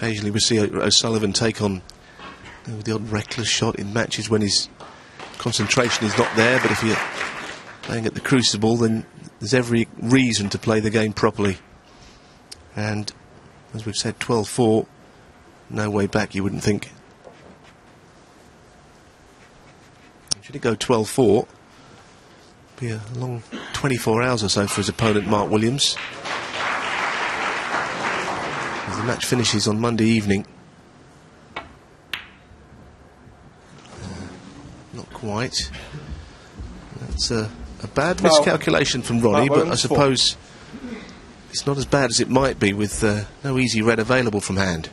Occasionally we see O'Sullivan take on the odd reckless shot in matches when his concentration is not there, but if you're playing at the Crucible, then there's every reason to play the game properly. And as we've said, 12-4, no way back, you wouldn't think. Should it go 12-4, be a long 24 hours or so for his opponent, Mark Williams. As the match finishes on Monday evening. Not quite. That's a bad miscalculation from Ronnie, but I suppose it's not as bad as it might be with no easy red available from hand.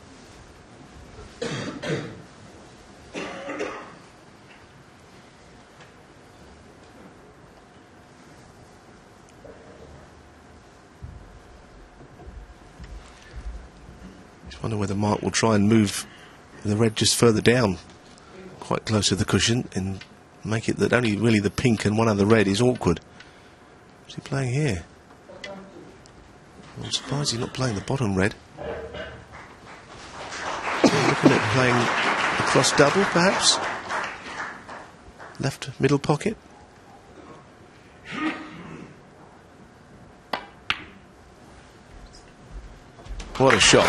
Just wonder whether Mark will try and move the red just further down, quite close to the cushion, and make it that only really the pink and one other red is awkward. What's he playing here? I'm surprised he's not playing the bottom red. Looking at playing a cross double, perhaps? Left middle pocket? What a shot.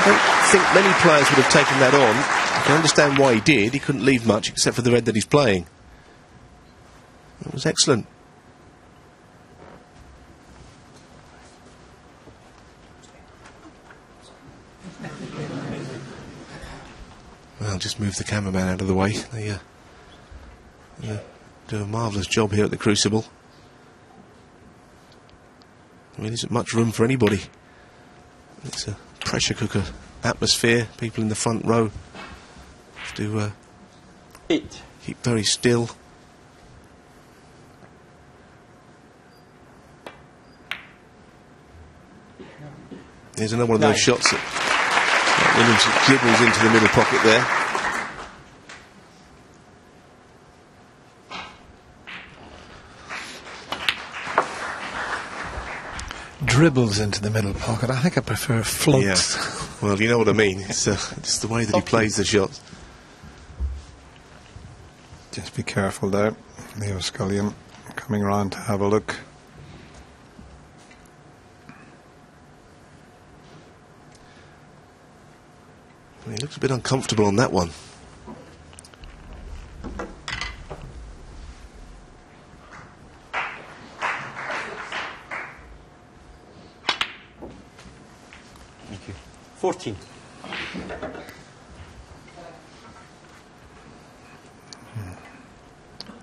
I don't think many players would have taken that on. I can understand why he did. He couldn't leave much except for the red that he's playing. It was excellent. Well, just move the cameraman out of the way. They do a marvellous job here at the Crucible. I mean, there isn't much room for anybody. It's a pressure cooker atmosphere. People in the front row have to keep very still. There's another one of those shots that Williams dribbles into the middle pocket there. Dribbles into the middle pocket. I think I prefer floats. Yeah. Well, you know what I mean. It's the way that he plays the shots. Just be careful there. Leo Scullion coming around to have a look. He looks a bit uncomfortable on that one. Thank you. 14.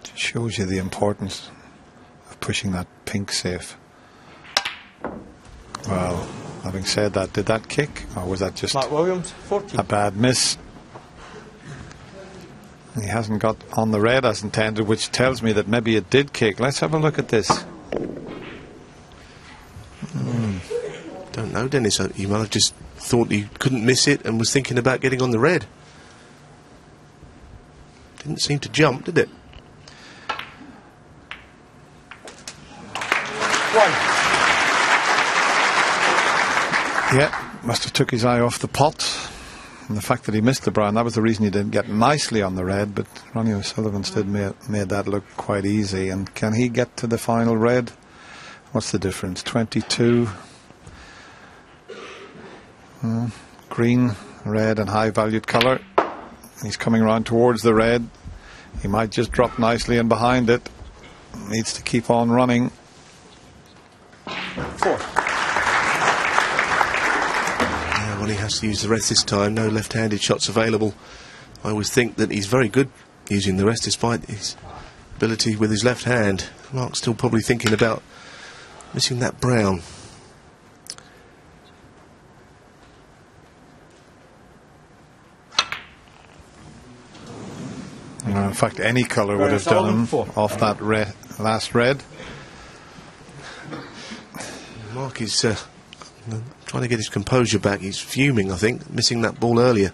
Just shows you the importance of pushing that pink safe. Well, having said that, did that kick, or was that just Mark Williams, 14. a bad miss? He hasn't got on the red as intended, which tells me that maybe it did kick. Let's have a look at this. Don't know, Dennis. He might have just thought he couldn't miss it and was thinking about getting on the red. Didn't seem to jump, did it? Yeah, must have took his eye off the pot. And the fact that he missed the brown, that was the reason he didn't get nicely on the red, but Ronnie O'Sullivan made that look quite easy. And can he get to the final red? What's the difference? 22. Green, red and high valued colour. He's coming around towards the red. He might just drop nicely in behind it. Needs to keep on running. 4. He has to use the rest this time. No left-handed shots available. I always think that he's very good using the rest despite his ability with his left hand. Mark's still probably thinking about missing that brown. In fact, any colour would have done him off that last red. Mark is trying to get his composure back. He's fuming, I think, missing that ball earlier.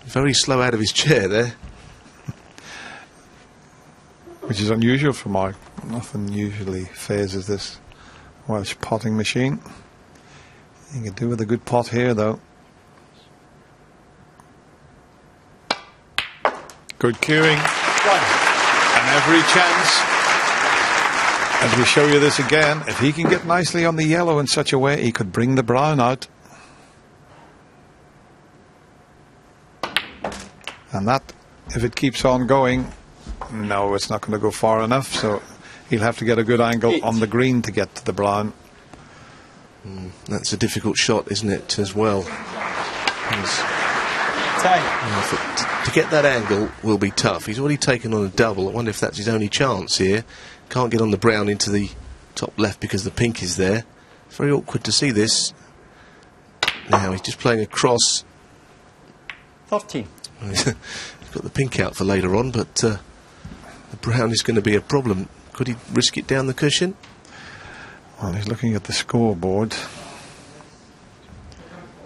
Very slow out of his chair there. Which is unusual for Mark. Nothing usually phases this Welsh potting machine. He could do with a good pot here, though. Good cueing. And every chance, as we show you this again, if he can get nicely on the yellow in such a way, he could bring the brown out. And that, if it keeps on going, no, it's not going to go far enough, so he'll have to get a good angle on the green to get to the brown. That's a difficult shot, isn't it, as well? To get that angle will be tough. He's already taken on a double. I wonder if that's his only chance here. Can't get on the brown into the top left because the pink is there. It's very awkward to see this. Now he's just playing across. 13. He's got the pink out for later on, but the brown is going to be a problem. Could he risk it down the cushion? Well, he's looking at the scoreboard.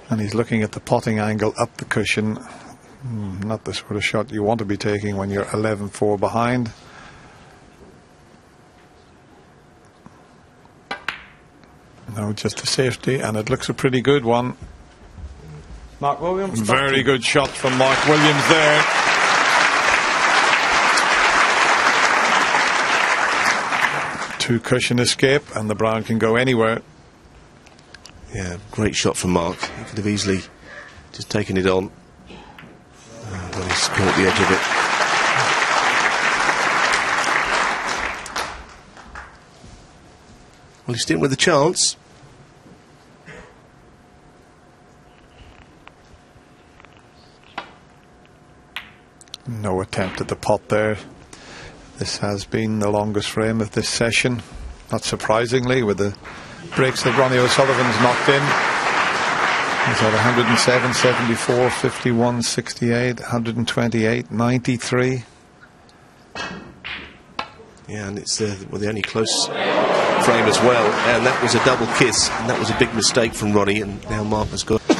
And he's looking at the potting angle up the cushion. Not the sort of shot you want to be taking when you're 11-4 behind. No, just a safety, and it looks a pretty good one. Mark Williams. Very good shot from Mark Williams there. Two cushion escape, and the brown can go anywhere. Yeah, great shot from Mark. He could have easily just taken it on. But he's caught the edge of it. Well, he's still with a chance. No attempt at the pot there. This has been the longest frame of this session. Not surprisingly, with the breaks that Ronnie O'Sullivan's knocked in. He's had 107, 74, 51, 68, 128, 93. Yeah, and it's the only close frame as well. And that was a double kiss, and that was a big mistake from Ronnie. And now Mark has got a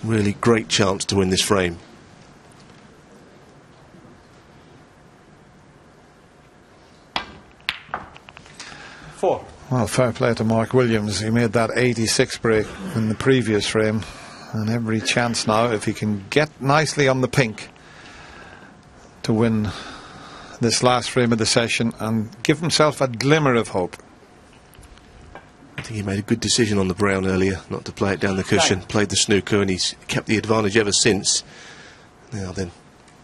really great chance to win this frame. Well, fair play to Mark Williams. He made that 86 break in the previous frame, and every chance now, if he can get nicely on the pink, to win this last frame of the session and give himself a glimmer of hope. I think he made a good decision on the brown earlier, not to play it down the cushion. Played the snooker, and he's kept the advantage ever since. Now then,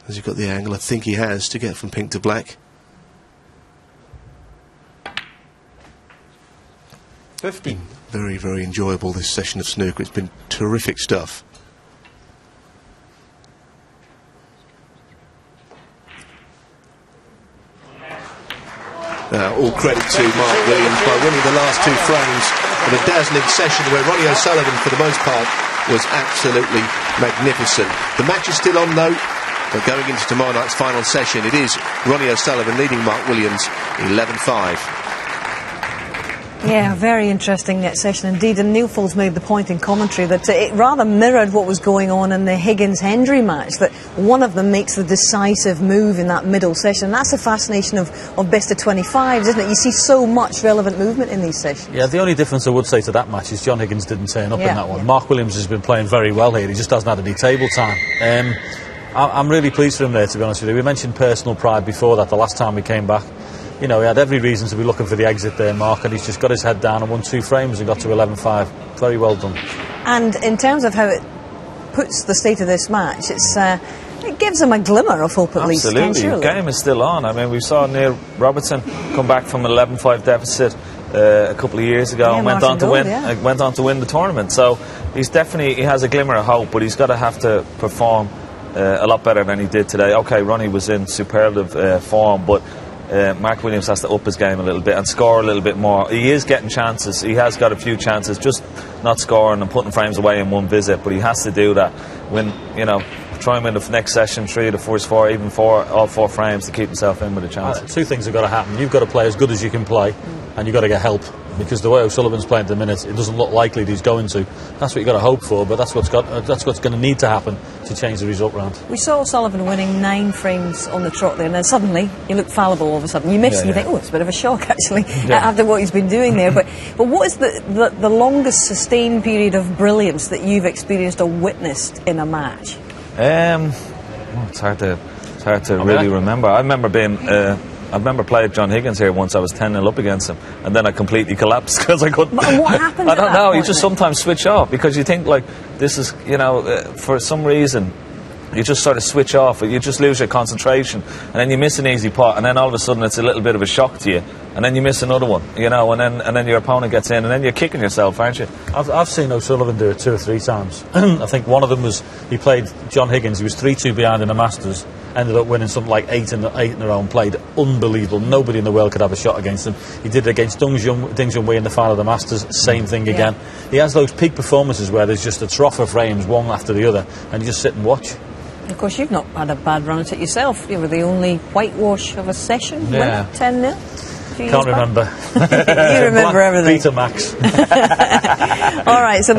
has he got the angle? I think he has, to get from pink to black. 15. Very, very enjoyable, this session of snooker. It's been terrific stuff. All credit to Mark Williams by winning the last two frames of a dazzling session where Ronnie O'Sullivan, for the most part, was absolutely magnificent. The match is still on, though, but going into tomorrow night's final session, it is Ronnie O'Sullivan leading Mark Williams 11-5. Yeah, very interesting net session indeed, and Neil Foulds made the point in commentary that it rather mirrored what was going on in the Higgins-Hendry match, that one of them makes the decisive move in that middle session, and that's the fascination of best of 25s, isn't it? You see so much relevant movement in these sessions. Yeah, the only difference I would say to that match is John Higgins didn't turn up in that one. Yeah. Mark Williams has been playing very well here, he just hasn't had any table time. I'm really pleased for him there, to be honest with you. We mentioned personal pride before that, the last time we came back. You know, he had every reason to be looking for the exit there, Mark, and he's just got his head down and won two frames and got to 11-5. Very well done. And in terms of how it puts the state of this match, it gives him a glimmer of hope at least. Absolutely, the game is still on. I mean, we saw Neil Robertson come back from an 11-5 deficit a couple of years ago and went on to win the tournament. So he has a glimmer of hope, but he's got to have to perform a lot better than he did today. Okay, Ronnie was in superlative form, but Mark Williams has to up his game a little bit and score a little bit more. He is getting chances. He has got a few chances, just not scoring and putting frames away in one visit. But he has to do that. When try and win the next session, 3 of the first 4, even 4, all 4 frames to keep himself in with a chance. Two things have got to happen. You've got to play as good as you can play, and you've got to get help. Because the way O'Sullivan's playing at the minute, it doesn't look likely that he's going to. That's what you've got to hope for, but that's what's going to need to happen to change the result round. We saw O'Sullivan winning 9 frames on the trot there, and then suddenly he looked fallible all of a sudden. You miss and you think, oh, it's a bit of a shock actually, after what he's been doing there. But what is the longest sustained period of brilliance that you've experienced or witnessed in a match? It's hard to really remember. I remember playing John Higgins here once. I was 10-0 up against him, and then I completely collapsed because I couldn't. And what happened? I don't know. You just sometimes switch off because you think like this is, for some reason, you just sort of switch off. You just lose your concentration, and then you miss an easy pot, and then all of a sudden it's a little bit of a shock to you, and then you miss another one, and then your opponent gets in, and then you're kicking yourself, aren't you? I've seen O'Sullivan do it 2 or 3 times. I think one of them was he played John Higgins. He was 3-2 behind in the Masters. Ended up winning something like 8 in a row and played unbelievable. Nobody in the world could have a shot against him. He did it against Ding Junhui in the final of the Masters. Same thing again. He has those peak performances where there's just a trough of frames, one after the other, and you just sit and watch. Of course, you've not had a bad run at it yourself. You were the only whitewash of a session winner, 10-0. Can't remember. You remember everything. Peter Max. All right, so